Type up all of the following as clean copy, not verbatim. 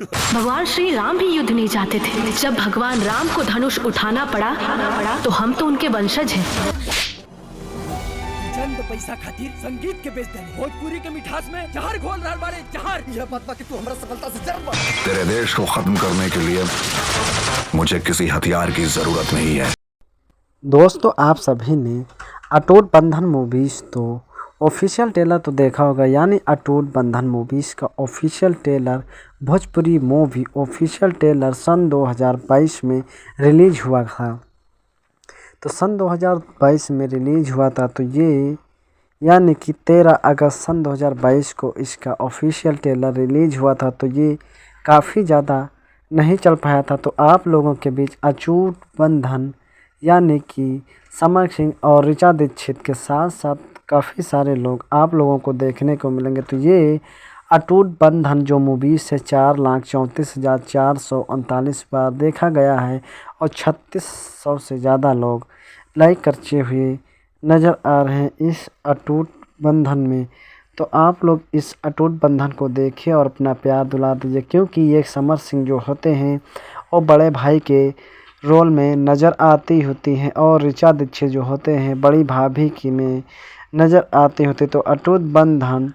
भगवान श्री राम भी युद्ध नहीं चाहते थे। जब भगवान राम को धनुष उठाना पड़ा तो हम तो उनके वंशज हैं। चंद पैसा खातिर संगीत के बेच देने, भोजपुरी के मिठास में जहर घोल रहा बारे जहर। यह बात कि तू हमारा सफलता से जर्ब। तेरे देश को खत्म करने के लिए मुझे किसी हथियार की जरूरत नहीं है। दोस्तों, आप सभी ने अटूट बंधन मूवीज़ तो ऑफिशियल ट्रेलर तो देखा होगा, यानी अटूट बंधन मूवीज़ का official trailer, Bhojpuri movie official trailer सन 2022 में रिलीज हुआ था। तो सन 2022 में रिलीज हुआ था, तो ये यानी कि 13 अगस्त सन 2022 को इसका ऑफिशियल ट्रेलर रिलीज हुआ था। तो ये काफ़ी ज़्यादा नहीं चल पाया था। तो आप लोगों के बीच अटूट बंधन यानी कि समर सिंह और ऋचा दीक्षित के साथ साथ काफ़ी सारे लोग आप लोगों को देखने को मिलेंगे। तो ये अटूट बंधन जो मूवी से 4,34,439 बार देखा गया है और 3600 से ज़्यादा लोग लाइक करते हुए नज़र आ रहे हैं इस अटूट बंधन में। तो आप लोग इस अटूट बंधन को देखिए और अपना प्यार दुला दीजिए, क्योंकि ये समर सिंह जो होते हैं वो बड़े भाई के रोल में नज़र आती होती हैं और ऋचा दीक्षित जो होते हैं बड़ी भाभी की में नज़र आते होते। तो अटूट बंधन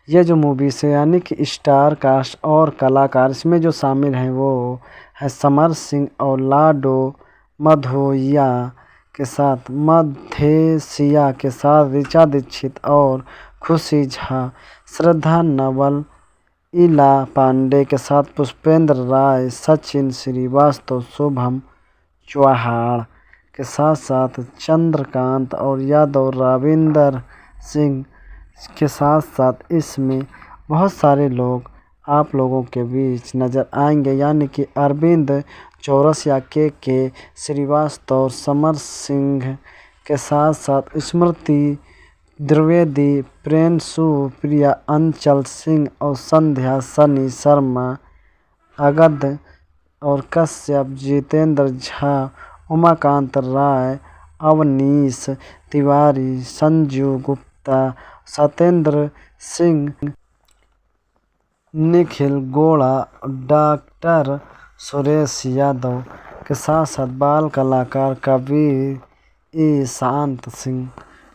ये जो मूवी से यानी कि स्टार कास्ट और कलाकार इसमें जो शामिल हैं वो है समर सिंह और लाडो मधोइया के साथ, मधेसिया के साथ ऋचा दीक्षित और खुशी झा, श्रद्धा नवल, इला पांडे के साथ पुष्पेंद्र राय, सचिन श्रीवास्तव, शुभम चौहान के साथ साथ चंद्रकांत और यादव, रविंदर सिंह के साथ साथ इसमें बहुत सारे लोग आप लोगों के बीच नज़र आएंगे, यानी कि अरविंद चौरसिया, के श्रीवास्तव, समर सिंह के साथ साथ स्मृति द्विवेदी, प्रिंसु प्रिया, अंचल सिंह और संध्या, सनी शर्मा, अगध और कश्यप, जितेंद्र झा, उमाकांत राय, अवनीश तिवारी, संजू गुप्ता, सत्येंद्र सिंह, निखिल गोड़ा, डॉक्टर सुरेश यादव के साथ साथ बाल कलाकार कबीर ई शांत सिंह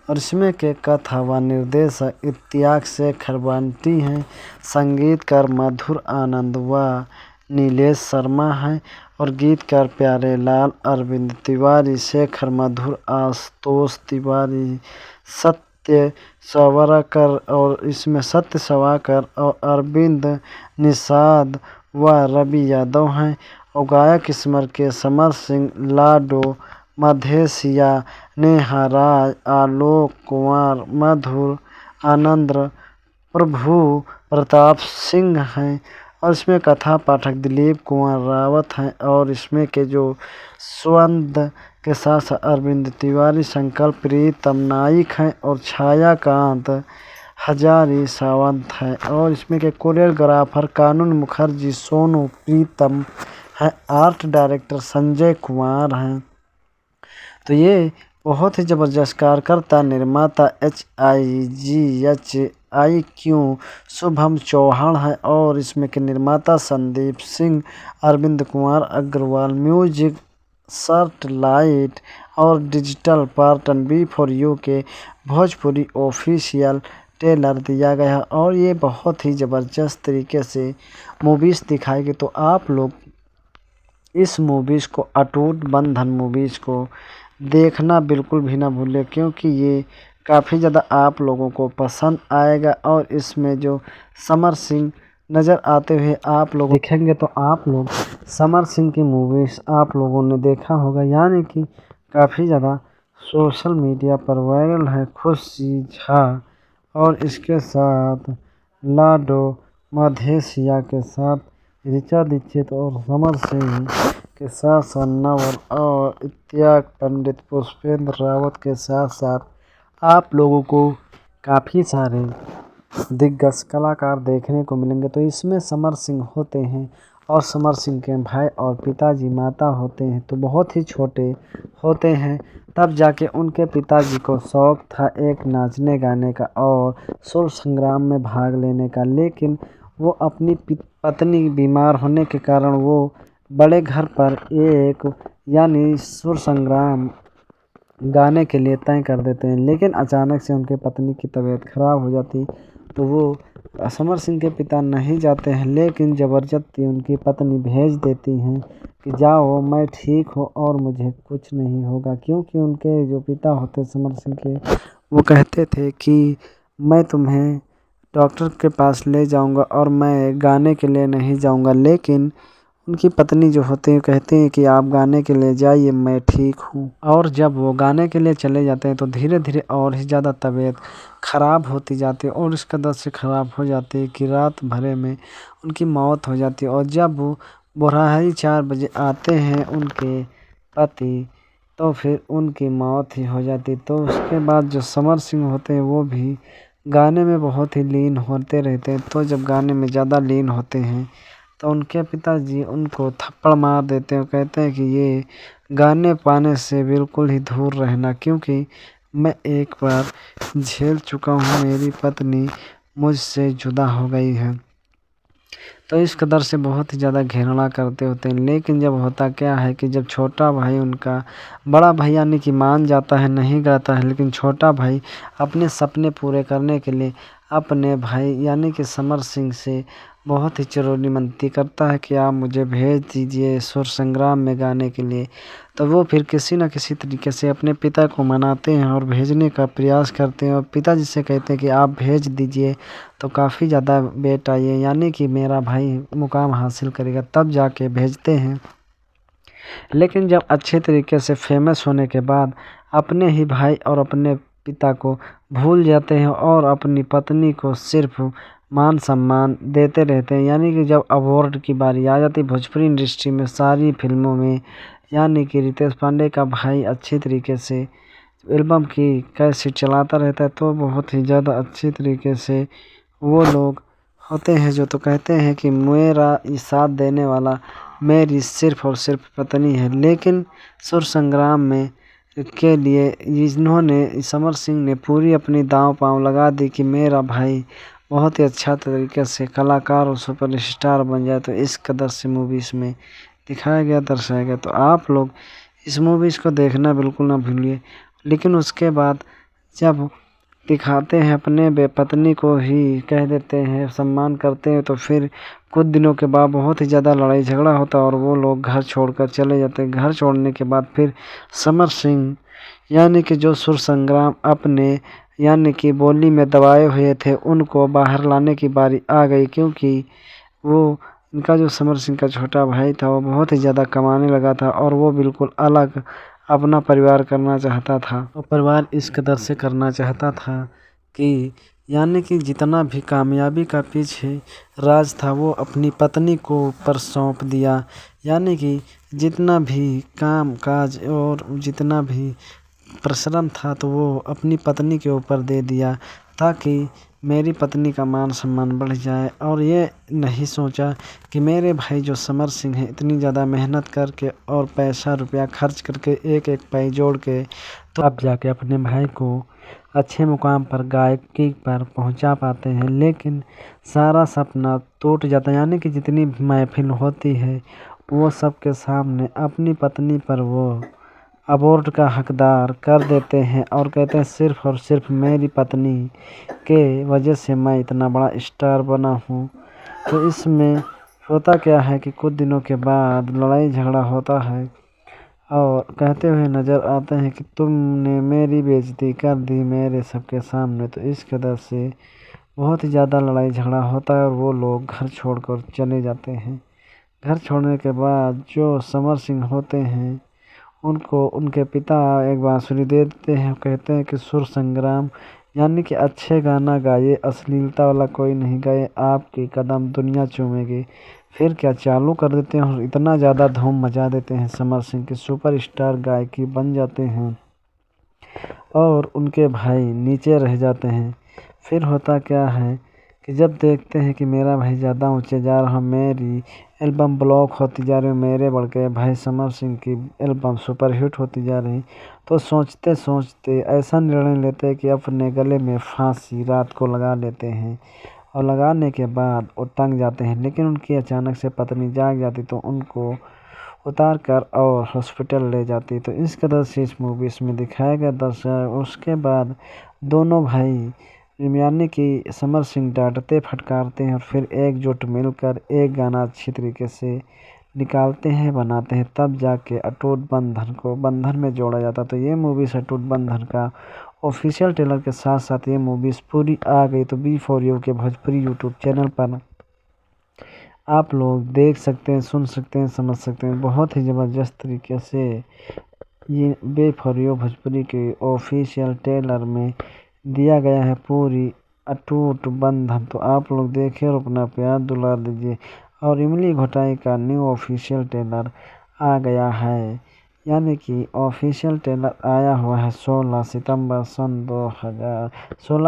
और इसमें के कथा व निर्देशक इत्याग शेखर बंटी हैं, संगीतकार मधुर आनंद व नीलेश शर्मा हैं और गीतकार प्यारे लाल, अरविंद तिवारी, शेखर मधुर, आशुतोष तिवारी, सत्य सवारकर और इसमें सत्य सवाकर और अरविंद निषाद व रवि यादव हैं और गायक स्मर के समर सिंह, लाडो मधेसिया, नेहा राज, आलोक कुमार, मधुर आनंद, प्रभु प्रताप सिंह हैं और इसमें कथा पाठक दिलीप कुमार रावत हैं और इसमें के जो स्वंद के साथ अरविंद तिवारी, संकल्प प्रीतम नाइक हैं और छायाकांत हजारी सावंत हैं और इसमें के कोरियोग्राफर कानून मुखर्जी, सोनू प्रीतम हैं, आर्ट डायरेक्टर संजय कुमार हैं। तो ये बहुत ही ज़बरदस्त कार्यकर्ता निर्माता HIGHIQ शुभम चौहान है और इसमें के निर्माता संदीप सिंह, अरविंद कुमार अग्रवाल, म्यूजिक सर्ट लाइट और डिजिटल पार्टन B4U के भोजपुरी ऑफिशियल ट्रेलर दिया गया है और ये बहुत ही ज़बरदस्त तरीके से मूवीज़ दिखाई गई। तो आप लोग इस मूवीज़ को अटूट बंधन मूवीज़ को देखना बिल्कुल भी ना भूलें, क्योंकि ये काफ़ी ज़्यादा आप लोगों को पसंद आएगा और इसमें जो समर सिंह नज़र आते हुए आप लोग देखेंगे तो आप लोग समर सिंह की मूवीज़ आप लोगों ने देखा होगा, यानी कि काफ़ी ज़्यादा सोशल मीडिया पर वायरल है। खुशी झा और इसके साथ लाडो मधेसिया के साथ ऋचा दीक्षित और समर सिंह के साथ साथ नवल और इत्याग पंडित, पुष्पेंद्र रावत के साथ साथ आप लोगों को काफ़ी सारे दिग्गज कलाकार देखने को मिलेंगे। तो इसमें समर सिंह होते हैं और समर सिंह के भाई और पिताजी माता होते हैं, तो बहुत ही छोटे होते हैं तब जाके उनके पिताजी को शौक़ था एक नाचने गाने का और स्वतंत्रता संग्राम में भाग लेने का, लेकिन वो अपनी पत्नी बीमार होने के कारण वो बड़े घर पर एक यानी सुर संग्राम गाने के लिए तय कर देते हैं। लेकिन अचानक से उनके पत्नी की तबीयत खराब हो जाती तो वो समर सिंह के पिता नहीं जाते हैं, लेकिन ज़बरदस्ती उनकी पत्नी भेज देती हैं कि जाओ, मैं ठीक हूँ और मुझे कुछ नहीं होगा। क्योंकि उनके जो पिता होते समर सिंह के, वो कहते थे कि मैं तुम्हें डॉक्टर के पास ले जाऊंगा और मैं गाने के लिए नहीं जाऊंगा। लेकिन उनकी पत्नी जो होते हैं कहते हैं कि आप गाने के लिए जाइए, मैं ठीक हूँ। और जब वो गाने के लिए चले जाते हैं तो धीरे धीरे और ही ज़्यादा तबीयत ख़राब होती जाती है और इस कदर से ख़राब हो जाती है कि रात भरे में उनकी मौत हो जाती है। और जब वो बोराही 4 बजे आते हैं उनके पति, तो फिर उनकी मौत ही हो जाती। तो उसके बाद जो समर सिंह होते हैं वो भी गाने में बहुत ही लीन होते रहते हैं। तो जब गाने में ज़्यादा लीन होते हैं तो उनके पिताजी उनको थप्पड़ मार देते हैं और कहते हैं कि ये गाने पाने से बिल्कुल ही दूर रहना, क्योंकि मैं एक बार झेल चुका हूँ, मेरी पत्नी मुझसे जुदा हो गई है। तो इस कदर से बहुत ही ज़्यादा घृणा करते होते हैं। लेकिन जब होता क्या है कि जब छोटा भाई उनका बड़ा भाई यानी कि मान जाता है, नहीं गाता है, लेकिन छोटा भाई अपने सपने पूरे करने के लिए अपने भाई यानी कि समर सिंह से बहुत ही चिरौरी मिनती करता है कि आप मुझे भेज दीजिए सुर संग्राम में गाने के लिए। तो वो फिर किसी न किसी तरीके से अपने पिता को मनाते हैं और भेजने का प्रयास करते हैं और पिताजी से कहते हैं कि आप भेज दीजिए तो काफ़ी ज़्यादा बेटा ये यानी कि मेरा भाई मुकाम हासिल करेगा, तब जाके भेजते हैं। लेकिन जब अच्छे तरीके से फेमस होने के बाद अपने ही भाई और अपने पिता को भूल जाते हैं और अपनी पत्नी को सिर्फ मान सम्मान देते रहते हैं। यानी कि जब अवार्ड की बारी आ जाती भोजपुरी इंडस्ट्री में सारी फिल्मों में, यानी कि रितेश पांडे का भाई अच्छी तरीके से एल्बम की कैसेट चलाता रहता है, तो बहुत ही ज़्यादा अच्छी तरीके से वो लोग होते हैं जो तो कहते हैं कि मेरा ये साथ देने वाला मेरी सिर्फ़ और सिर्फ पत्नी है। लेकिन सुर संग्राम में के लिए इन्होंने समर सिंह ने पूरी अपनी दांव पांव लगा दी कि मेरा भाई बहुत ही अच्छा तरीके से कलाकार और सुपरस्टार बन जाए। तो इस कदर से मूवीज़ में दिखाया गया, दर्शाया गया। तो आप लोग इस मूवीज़ को देखना बिल्कुल ना भूलिए। लेकिन उसके बाद जब दिखाते हैं अपने पत्नी को ही कह देते हैं, सम्मान करते हैं, तो फिर कुछ दिनों के बाद बहुत ही ज़्यादा लड़ाई झगड़ा होता है और वो लोग घर छोड़कर चले जाते हैं। घर छोड़ने के बाद फिर समर सिंह यानी कि जो सुर संग्राम अपने यानी कि बोली में दबाए हुए थे उनको बाहर लाने की बारी आ गई, क्योंकि वो इनका जो समर सिंह का छोटा भाई था वो बहुत ही ज़्यादा कमाने लगा था और वो बिल्कुल अलग अपना परिवार करना चाहता था। और परिवार इस कदर से करना चाहता था कि यानी कि जितना भी कामयाबी का पीछे राज था वो अपनी पत्नी को ऊपर सौंप दिया। यानी कि जितना भी काम काज और जितना भी परिश्रम था तो वो अपनी पत्नी के ऊपर दे दिया, ताकि मेरी पत्नी का मान सम्मान बढ़ जाए। और ये नहीं सोचा कि मेरे भाई जो समर सिंह हैं इतनी ज़्यादा मेहनत करके और पैसा रुपया खर्च करके एक एक पैसे जोड़ के तो अब जाके अपने भाई को अच्छे मुकाम पर गायकी पर पहुंचा पाते हैं। लेकिन सारा सपना टूट जाता है। यानी कि जितनी भी महफिल होती है वो सबके सामने अपनी पत्नी पर वो अवार्ड का हकदार कर देते हैं और कहते हैं सिर्फ़ और सिर्फ मेरी पत्नी के वजह से मैं इतना बड़ा स्टार बना हूँ। तो इसमें होता क्या है कि कुछ दिनों के बाद लड़ाई झगड़ा होता है और कहते हुए नज़र आते हैं कि तुमने मेरी बेइज्जती कर दी मेरे सबके सामने। तो इस कदर से बहुत ही ज़्यादा लड़ाई झगड़ा होता है और वो लोग घर छोड़कर चले जाते हैं। घर छोड़ने के बाद जो समर सिंह होते हैं उनको उनके पिता एक बांसुरी दे देते हैं, कहते हैं कि सुर संग्राम यानी कि अच्छे गाना गाइए, अश्लीलता वाला कोई नहीं गाए, आपके कदम दुनिया चूमेगी। फिर क्या चालू कर देते हैं और इतना ज़्यादा धूम मचा देते हैं, समर सिंह के सुपरस्टार गायकी बन जाते हैं और उनके भाई नीचे रह जाते हैं। फिर होता क्या है कि जब देखते हैं कि मेरा भाई ज़्यादा ऊंचे जा रहा, मेरी एल्बम ब्लॉक होती जा रही, मेरे बड़के भाई समर सिंह की एल्बम सुपरहिट होती जा रही, तो सोचते सोचते ऐसा निर्णय लेते हैं कि अपने गले में फांसी रात को लगा लेते हैं और लगाने के बाद वो टंग जाते हैं, लेकिन उनकी अचानक से पत्नी जाग जाती तो उनको उतार कर और हॉस्पिटल ले जाती। तो इस कदर से इस मूवीज़ में दिखाया गया दर्शक। उसके बाद दोनों भाई यानी कि समर सिंह डांटते फटकारते हैं और फिर एकजुट मिलकर एक गाना अच्छी तरीके से निकालते हैं, बनाते हैं, तब जाके अटूट बंधन में जोड़ा जाता। तो ये मूवीज़ अटूट बंधन का ऑफिशियल ट्रेलर के साथ साथ ये मूवीज़ पूरी आ गई। तो बी फॉर यू के भोजपुरी यूट्यूब चैनल पर आप लोग देख सकते हैं, सुन सकते हैं, समझ सकते हैं। बहुत ही ज़बरदस्त तरीके से ये बी फॉर यू भोजपुरी के ऑफिशियल ट्रेलर में दिया गया है पूरी अटूट बंधन। तो आप लोग देखिए और अपना प्यार दुलार दीजिए। और इमली घोटाई का न्यू ऑफिशियल ट्रेलर आ गया है, यानी कि ऑफिशियल ट्रेलर आया हुआ है 16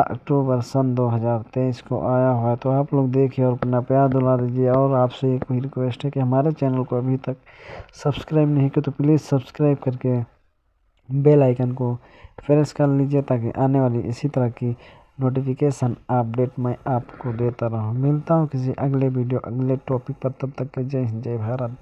अक्टूबर सन 2023 को आया हुआ है। तो आप लोग देखिए और अपना प्यार दुलार दीजिए। और आपसे एक ही रिक्वेस्ट है कि हमारे चैनल को अभी तक सब्सक्राइब नहीं किया तो प्लीज़ सब्सक्राइब करके बेल आइकन को प्रेस कर लीजिए, ताकि आने वाली इसी तरह की नोटिफिकेशन अपडेट मैं आपको देता रहूं। मिलता हूं किसी अगले वीडियो अगले टॉपिक पर, तब तक के जय हिंद जय भारत।